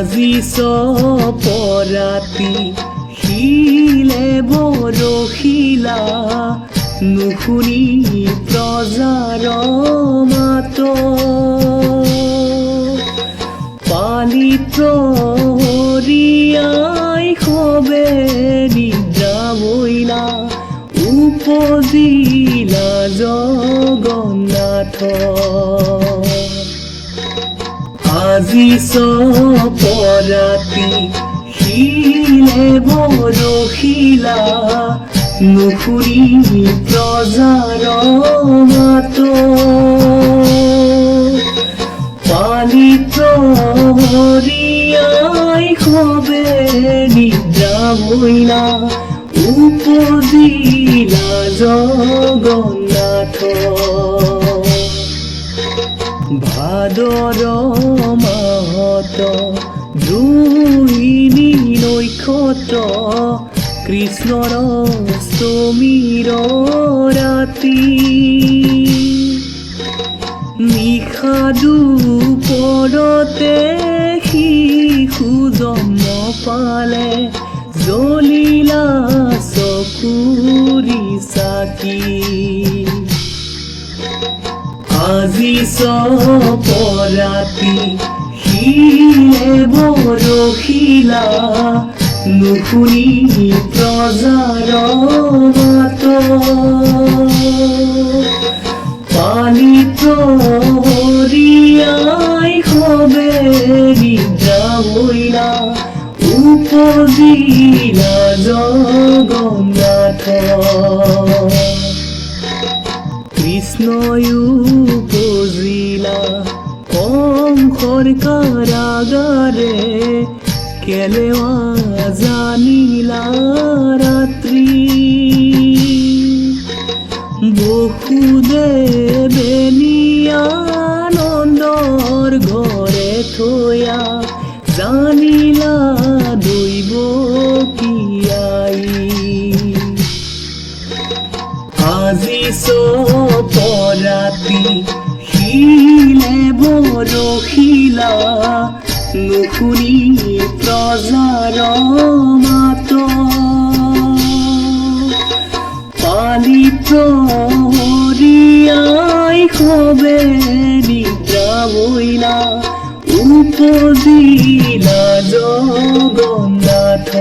আজি চপৰাতি শিলে বৰশিলা নুশুনি প্ৰজাৰ মাত পালিত হৰিয়াই সবে নিদ্ৰা বইলা উপজিলা জগন্নাথ আজি চপৰাতি শিলে বৰশিলা নুশুনি প্ৰজাৰ মাত পালিত হৰিয়াই সবে নিদ্ৰা বইলা উপজিলা জগন্নাথ ভাদৰ মাহত ৰোহিণী নক্ষত্ৰ কৃষ্ণৰ অষ্টমীৰ ৰাতি নিশা দুপৰতে শিশু জন্ম পালে জ্বলিলা চকুৰি চাকি আজি চপৰাতি শিলে বৰশিলা নুশুনি প্ৰজাৰ মাত পালিত হৰিয়াই সবে নিদ্ৰা বইলা উপজিলা জগন্নাথ কৃষ্ণয়ো উপজিলা কংসৰ কাৰাগাৰে কেলেৱা জানিলা ৰাত্ৰি বসুদেৱে নিয়ানন্দৰ ঘৰে থৈয়া জানিলা দৈৱ কিয়াই আজি চপৰাতি শিলে বৰশিলা নুশুনি প্ৰজাৰ মাত পালিত হৰিয়াই সবে নিদ্ৰা বইলা উপজিলা জগন্নাথ।